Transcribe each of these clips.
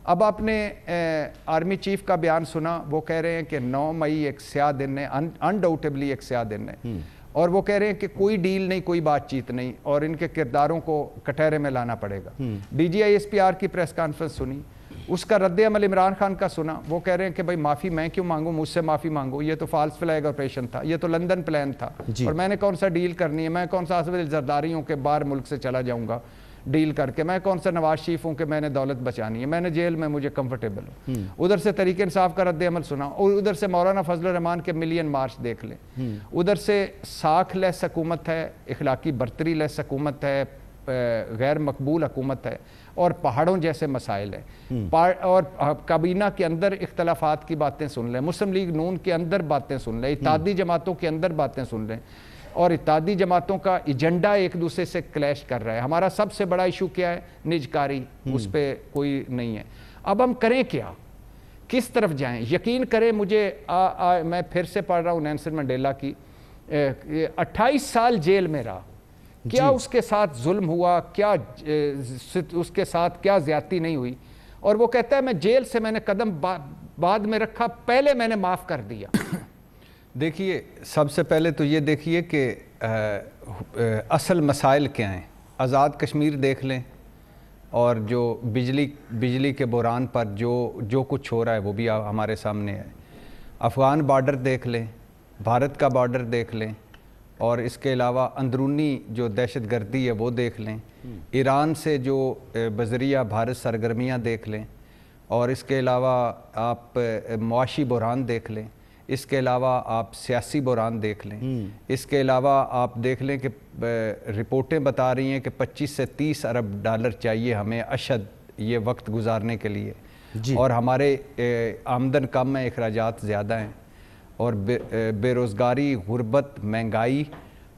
اب آپ نے آرمی چیف کا بیان سنا، وہ کہہ رہے ہیں کہ 9 مئی ایک سیاہ دن ہے، انڈاؤٹیبلی ایک سیاہ دن ہے، اور وہ کہہ رہے ہیں کہ کوئی ڈیل نہیں، کوئی بات چیت نہیں، اور ان کے کرداروں کو کٹہرے میں لانا پڑے گا۔ D G I S P R کی پریس کانفرنس سنی، اس کا رد عمل عمران خان کا سنا، وہ کہہ رہے ہیں کہ بھائی معافی میں کیوں مانگوں، مجھ سے معافی مانگو، یہ تو فالس فلیگ آپریشن تھا، یہ تو لندن پلان تھا، اور میں نے کون سا ڈیل کرنی ہے، میں کون سا اسد زرداری ہوں کہ باہر ملک سے چلا جاؤں گا ڈیل کر کے، میں کون سا نواز شریف ہوں کہ میں نے دولت بچانی ہے، میں نے جیل میں مجھے کمفرٹیبل ہوں۔ ادھر سے تحریک انصاف کا رد عمل سنا، اور ادھر سے مولانا فضل الرحمان کے ملین مارچ دیکھ لیں، ادھر سے ساکھ لیس حکومت ہے، اخلاقی برتری لیس حکومت ہے، غیر مقبول حکومت ہے، اور پہاڑوں جیسے مسائل ہیں، اور کابینہ کے اندر اختلافات کی باتیں سن لیں، مسلم لیگ نون کے اندر باتیں سن لیں، اتحادی جماعتوں کے اندر باتیں سن لیں، اور اتحادی جماعتوں کا ایجنڈا ایک دوسرے سے کلیش کر رہا ہے۔ ہمارا سب سے بڑا ایشو کیا ہے؟ نجکاری، اس پہ کوئی نہیں ہے۔ اب ہم کریں کیا؟ کس طرف جائیں؟ یقین کریں مجھے، میں پھر سے پڑھ رہا ہوں نیلسن منڈیلا کی، 28 سال جیل میں رہا، کیا اس کے ساتھ ظلم ہوا، کیا اس کے ساتھ کیا زیادتی نہیں ہوئی، اور وہ کہتا ہے میں جیل سے میں نے قدم بعد میں رکھا، پہلے میں نے معاف کر دیا۔ دیکھیے، سب سے پہلے تو یہ دیکھیے کہ اصل مسائل کیا ہیں۔ آزاد کشمیر دیکھ لیں، اور جو بجلی کے بحران پر جو کچھ ہو رہا ہے وہ بھی ہمارے سامنے ہے۔ افغان بارڈر دیکھ لیں، بھارت کا بارڈر دیکھ لیں، اور اس کے علاوہ اندرونی جو دہشت گردی ہے وہ دیکھ لیں، ایران سے جو بذریعہ بھارت سرگرمیاں دیکھ لیں، اور اس کے علاوہ آپ معاشی بحران دیکھ لیں، اس کے علاوہ آپ سیاسی بحران دیکھ لیں، اس کے علاوہ آپ دیکھ لیں کہ رپورٹیں بتا رہی ہیں کہ 25 سے 30 ارب ڈالر چاہیے ہمیں اشد یہ وقت گزارنے کے لیے، اور ہمارے آمدن کم ہے، اخراجات زیادہ ہیں، اور بے روزگاری، غربت، مہنگائی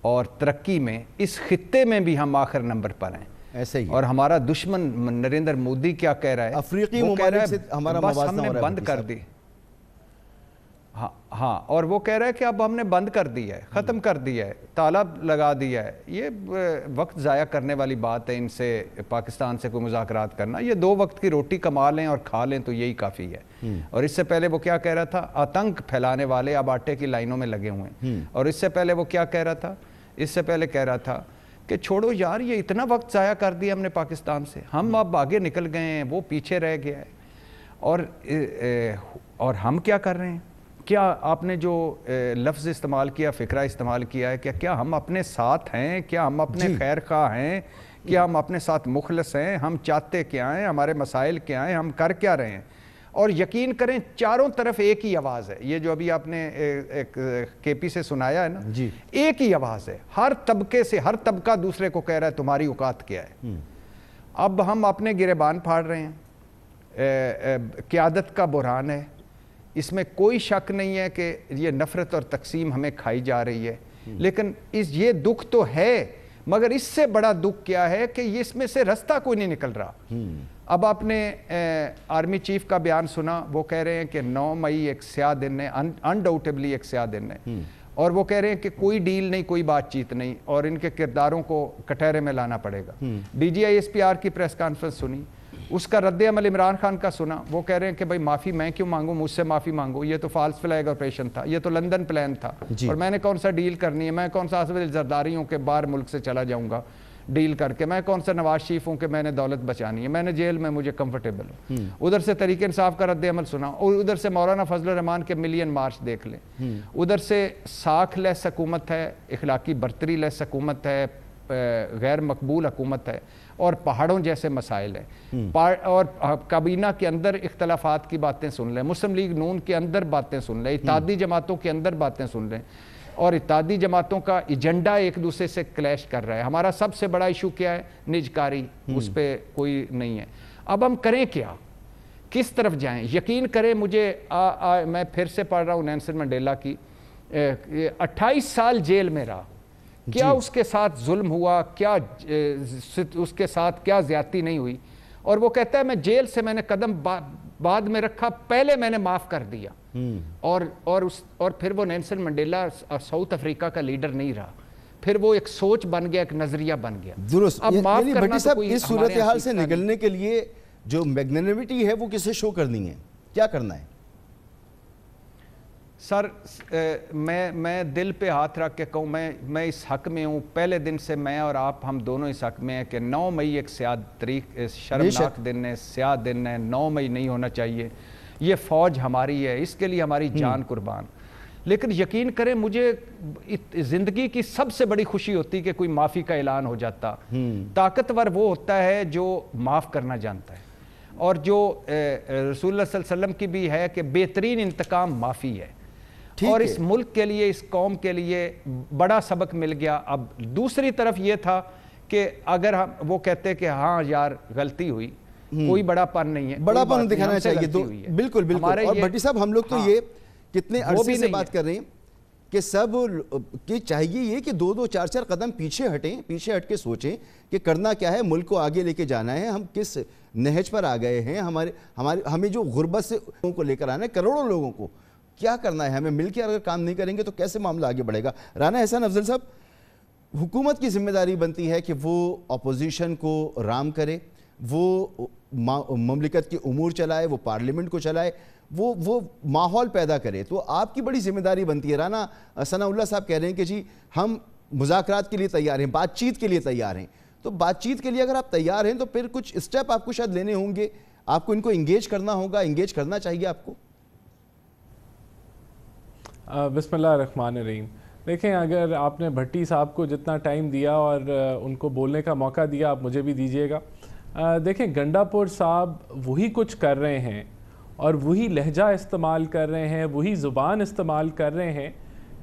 اور ترقی میں اس خطے میں بھی ہم آخر نمبر پر ہیں۔ ایسے ہی، اور ہمارا دشمن نریندر مودی کیا کہہ رہا ہے؟ افریقی ممالک سے ہمارا بس ہم نے بند کر دی، ہاں، اور وہ کہہ رہا ہے کہ اب ہم نے بند کر دیا ہے، ختم کر دیا ہے، تالا لگا دیا ہے۔ یہ وقت ضائع کرنے والی بات ہے ان سے پاکستان سے کوئی مذاکرات کرنا۔ یہ 2 وقت کی روٹی کما لیں اور کھا لیں تو یہی کافی ہے۔ اور اس سے پہلے وہ کیا کہہ رہا تھا؟ آتنک پھیلانے والے اب آٹے کی لائنوں میں لگے ہوئے ہیں۔ اور اس سے پہلے وہ کیا کہہ رہا تھا؟ اس سے پہلے کہہ رہا تھا کہ چھوڑو یار، یہ اتنا وقت ضائع کر دیا ہم نے پاکستان سے، ہم اب آگے نکل گئے ہیں، وہ پیچھے رہ گیا ہے۔ اور ہم کیا کر رہے ہیں؟ کیا آپ نے جو لفظ استعمال کیا، فکرہ استعمال کیا ہے، کیا ہم اپنے ساتھ ہیں؟ کیا ہم اپنے خیر خواہ ہیں؟ کیا ہم اپنے ساتھ مخلص ہیں؟ ہم چاہتے کیا ہیں؟ ہمارے مسائل کیا ہیں؟ ہم کر کیا رہے ہیں؟ اور یقین کریں چاروں طرف ایک ہی آواز ہے۔ یہ جو ابھی آپ نے ایک کے پی سے سنایا ہے نا، ایک ہی آواز ہے، ہر طبقے سے، ہر طبقہ دوسرے کو کہہ رہا ہے تمہاری اوقات کیا ہے۔ اب ہم اپنے گریبان پھاڑ رہے ہیں، قیادت کا بحران ہے، اس میں کوئی شک نہیں ہے کہ یہ نفرت اور تقسیم ہمیں کھائی جا رہی ہے، لیکن یہ دکھ تو ہے، مگر اس سے بڑا دکھ کیا ہے کہ یہ اس میں سے رستہ کوئی نہیں نکل رہا۔ اب آپ نے آرمی چیف کا بیان سنا، وہ کہہ رہے ہیں کہ 9 مئی ایک سیاہ دن ہے، انڈاؤٹیبلی ایک سیاہ دن ہے، اور وہ کہہ رہے ہیں کہ کوئی ڈیل نہیں، کوئی بات چیت نہیں، اور ان کے کرداروں کو کٹہرے میں لانا پڑے گا۔ D G I S P R کی پریس کانفرنس سنی، اس کا رد عمل عمران خان کا سنا، وہ کہہ رہے ہیں کہ بھائی معافی میں کیوں مانگوں، مجھ سے معافی مانگو، یہ تو فالس فلیگ آپریشن تھا، یہ تو لندن پلان تھا، اور میں نے کون سا ڈیل کرنی ہے، میں کون سا اسد زرداری ہوں کہ باہر ملک سے چلا جاؤں گا ڈیل کر کے، میں کون سا نواز شریف ہوں کہ میں نے دولت بچانی ہے، میں نے جیل میں مجھے کمفرٹیبل ہوں۔ ادھر سے تحریک انصاف کا رد عمل سنا، اور ادھر سے مولانا فضل الرحمان کے ملین مارچ دیکھ لیں، ادھر سے ساکھ لیس حکومت ہے، اخلاقی برتری لیس حکومت ہے، غیر مقبول حکومت ہے، اور پہاڑوں جیسے مسائل ہیں، اور کابینہ کے اندر اختلافات کی باتیں سن لیں، مسلم لیگ نون کے اندر باتیں سن لیں، اتحادی جماعتوں کے اندر باتیں سن لیں، اور اتحادی جماعتوں کا ایجنڈا ایک دوسرے سے کلیش کر رہا ہے۔ ہمارا سب سے بڑا ایشو کیا ہے؟ نجکاری، اس پہ کوئی نہیں ہے۔ اب ہم کریں کیا؟ کس طرف جائیں؟ یقین کریں مجھے، میں پھر سے پڑھ رہا ہوں نیلسن منڈیلا کی، 28 سال جیل میں رہا، کیا اس کے ساتھ ظلم ہوا، کیا اس کے ساتھ کیا زیادتی نہیں ہوئی، اور وہ کہتا ہے میں جیل سے میں نے قدم بعد میں رکھا، پہلے میں نے معاف کر دیا۔ اور پھر وہ نیلسن منڈیلا ساؤتھ افریقہ کا لیڈر نہیں رہا، پھر وہ ایک سوچ بن گیا، ایک نظریہ بن گیا۔ درست، اب معاف کرنا بھٹی صاحب، اس صورتحال سے نکلنے کے لیے جو میگنینیمیٹی ہے وہ کسے شو کرنی ہے, کیا کرنا ہے؟ سر میں دل پہ ہاتھ رکھ کے کہوں, میں اس حق میں ہوں, پہلے دن سے میں اور آپ ہم دونوں اس حق میں ہیں کہ 9 مئی ایک سیاہ تاریخ, شرمناک دن ہے, سیاہ دن ہے, 9 مئی نہیں ہونا چاہیے. یہ فوج ہماری ہے, اس کے لیے ہماری جان قربان. لیکن یقین کریں مجھے زندگی کی سب سے بڑی خوشی ہوتی کہ کوئی معافی کا اعلان ہو جاتا. طاقتور وہ ہوتا ہے جو معاف کرنا جانتا ہے, اور جو رسول اللہ صلی اللہ علیہ وسلم کی بھی ہے کہ بہترین انتقام معافی ہے. اور اس ملک کے لیے, اس قوم کے لیے بڑا سبق مل گیا. اب دوسری طرف یہ تھا کہ اگر ہم وہ کہتے کہ ہاں یار غلطی ہوئی, کوئی بڑا پن نہیں ہے, بڑا پن دکھانا چاہیے. تو بالکل بالکل. اور بھٹی صاحب ہم لوگ تو یہ کتنے عرصے سے بات کر رہے ہیں کہ سب کی چاہیے یہ کہ 2-2 4-4 قدم پیچھے ہٹیں, پیچھے ہٹ کے سوچیں کہ کرنا کیا ہے, ملک کو آگے لے کے جانا ہے, ہم کس نہج پر آ گئے ہیں, ہمیں جو غربت سے لوگوں کو لے کر آنا ہے, کروڑوں لوگوں کو کیا کرنا ہے, ہمیں مل کے اگر کام نہیں کریں گے تو کیسے معاملہ آگے بڑھے گا. رانا احسان افضل صاحب, حکومت کی ذمہ داری بنتی ہے کہ وہ اپوزیشن کو رام کرے, وہ مملکت کے امور چلائے, وہ پارلیمنٹ کو چلائے, وہ ماحول پیدا کرے. تو آپ کی بڑی ذمہ داری بنتی ہے. رانا ثناء اللہ صاحب کہہ رہے ہیں کہ جی ہم مذاکرات کے لیے تیار ہیں, بات چیت کے لیے تیار ہیں. تو بات چیت کے لیے اگر آپ تیار ہیں تو پھر کچھ اسٹیپ آپ کو شاید لینے ہوں گے, آپ کو ان کو انگیج کرنا ہوگا, انگیج کرنا چاہیے آپ کو. بسم اللہ الرحمن الرحیم. دیکھیں, اگر آپ نے بھٹی صاحب کو جتنا ٹائم دیا اور ان کو بولنے کا موقع دیا, آپ مجھے بھی دیجیے گا. دیکھیں, گنڈا پور صاحب وہی کچھ کر رہے ہیں اور وہی لہجہ استعمال کر رہے ہیں, وہی زبان استعمال کر رہے ہیں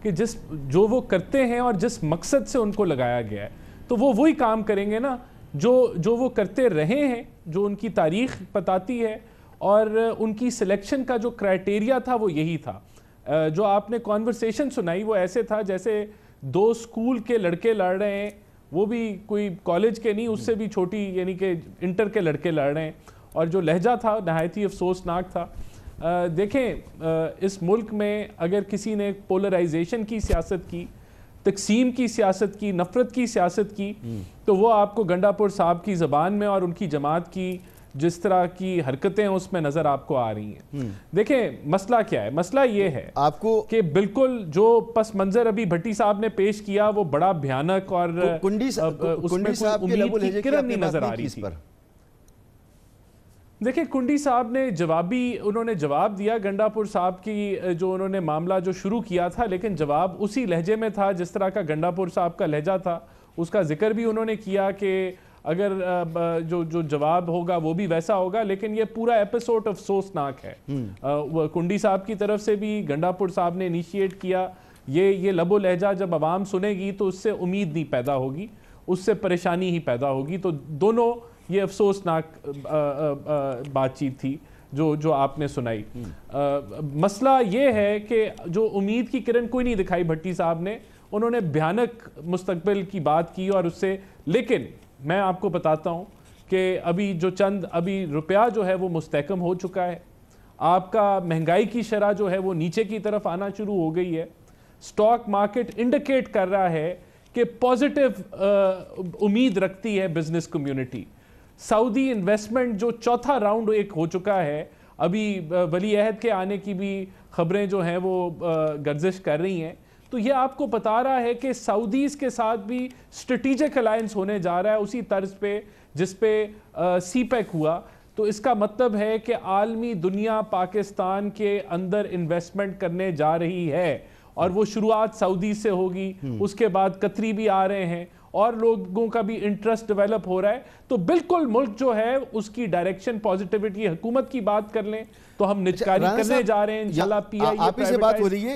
کہ جو وہ کرتے ہیں اور جس مقصد سے ان کو لگایا گیا ہے, تو وہ وہی کام کریں گے نا جو وہ کرتے رہے ہیں, جو ان کی تاریخ بتاتی ہے. اور ان کی سلیکشن کا جو کرائٹیریا تھا وہ یہی تھا. جو آپ نے کانورسیشن سنائی وہ ایسے تھا جیسے 2 اسکول کے لڑکے لڑ رہے ہیں, وہ بھی کوئی کالج کے نہیں, اس سے بھی چھوٹی یعنی کہ انٹر کے لڑکے لڑ رہے ہیں. اور جو لہجہ تھا نہایت ہی افسوسناک تھا. دیکھیں, اس ملک میں اگر کسی نے پولرائزیشن کی سیاست کی, تقسیم کی سیاست کی, نفرت کی سیاست کی, تو وہ آپ کو گنڈا پور صاحب کی زبان میں اور ان کی جماعت کی جس طرح کی حرکتیں اس میں نظر آپ کو آ رہی ہیں. دیکھیں, مسئلہ کیا ہے؟ مسئلہ یہ ہے آپ کو کہ بالکل جو پس منظر ابھی بھٹی صاحب نے پیش کیا وہ بڑا بھیانک اور اس میں کوئی امید کی کرن نہیں نظر آ رہی تھی. دیکھیں, کنڈی صاحب نے انہوں نے جواب دیا گنڈا پور صاحب کی جو انہوں نے معاملہ جو شروع کیا تھا, لیکن جواب اسی لہجے میں تھا جس طرح کا گنڈا پور صاحب کا لہجہ تھا. اس کا ذکر بھی انہوں نے کیا کہ اگر جو جواب ہوگا وہ بھی ویسا ہوگا, لیکن یہ پورا ایپیسوڈ افسوسناک ہے. کنڈی صاحب کی طرف سے بھی گنڈا پور صاحب نے انیشیٹ کیا. یہ لب و لہجہ جب عوام سنے گی تو اس سے امید نہیں پیدا ہوگی, اس سے پریشانی ہی پیدا ہوگی. تو دونوں یہ افسوسناک بات چیت تھی جو آپ نے سنائی. مسئلہ یہ ہے کہ جو امید کی کرن کوئی نہیں دکھائی بھٹی صاحب نے, انہوں نے بھیانک مستقبل کی بات کی اور اس سے. لیکن میں آپ کو بتاتا ہوں کہ ابھی روپیہ جو ہے وہ مستحکم ہو چکا ہے. آپ کا مہنگائی کی شرح جو ہے وہ نیچے کی طرف آنا شروع ہو گئی ہے. سٹاک مارکیٹ انڈیکیٹ کر رہا ہے کہ پازیٹیو امید رکھتی ہے بزنس کمیونٹی. سعودی انویسٹمنٹ جو چوتھا راؤنڈ ایک ہو چکا ہے, ابھی ولی عہد کے آنے کی بھی خبریں جو ہیں وہ گردش کر رہی ہیں. تو یہ آپ کو بتا رہا ہے کہ سعودیز کے ساتھ بھی اسٹریٹیجک الائنس ہونے جا رہا ہے اسی طرز پہ جس پہ سی پیک ہوا. تو اس کا مطلب ہے کہ عالمی دنیا پاکستان کے اندر انویسٹمنٹ کرنے جا رہی ہے, اور وہ شروعات سعودی سے ہوگی, اس کے بعد قطری بھی آ رہے ہیں, اور لوگوں کا بھی انٹرسٹ ڈیولپ ہو رہا ہے. تو بالکل ملک جو ہے اس کی ڈائریکشن پازیٹیوٹی. حکومت کی بات کر لیں تو ہم نجکاری کرنے جا رہے ہیں انشاءاللہ. پی آئی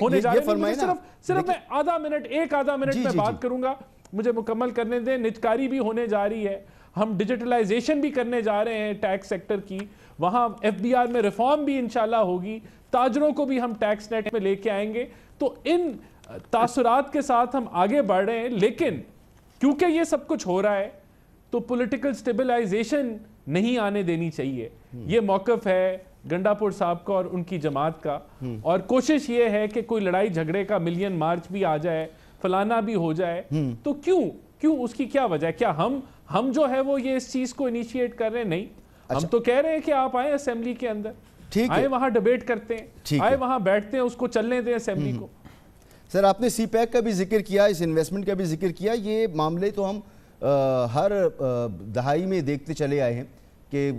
ہونے جا رہے ہیں. صرف میں آدھا منٹ میں بات کروں گا, مجھے مکمل کرنے دیں. نجکاری بھی ہونے جا رہی ہے, ہم ڈیجیٹلائزیشن بھی کرنے جا رہے ہیں ٹیکس سیکٹر کی, وہاں ایف بی آر میں ریفارم بھی انشاءاللہ ہوگی, تاجروں کو بھی ہم ٹیکس نیٹ میں لے کے آئیں گے. تو ان تاثرات کے ساتھ ہم آگے بڑھ رہے ہیں. لیکن کیونکہ یہ سب کچھ ہو رہا ہے تو پولیٹیکل سٹیبلائزیشن نہیں آنے دینی چاہیے. یہ موقف ہے گنڈا پور صاحب کا اور ان کی جماعت کا, اور کوشش یہ ہے کہ کوئی لڑائی جھگڑے کا ملین مارچ بھی آ جائے, فلانا بھی ہو جائے. تو کیوں اس کی کیا وجہ ہے؟ کیا ہم جو ہے وہ یہ اس چیز کو انیشیٹ کر رہے ہیں؟ نہیں, ہم تو کہہ رہے ہیں کہ آپ آئیں اسمبلی کے اندر، آئیں وہاں ڈیبیٹ کرتے ہیں، آئیں وہاں بیٹھتے ہیں، اس کو چلنے دیں اسمبلی کو۔ سر آپ نے سی پیک کا بھی ذکر کیا، اس انویسٹمنٹ کا بھی ذکر کیا، یہ معاملے تو ہم ہر دہائی میں دیکھتے چلے آئے ہیں کہ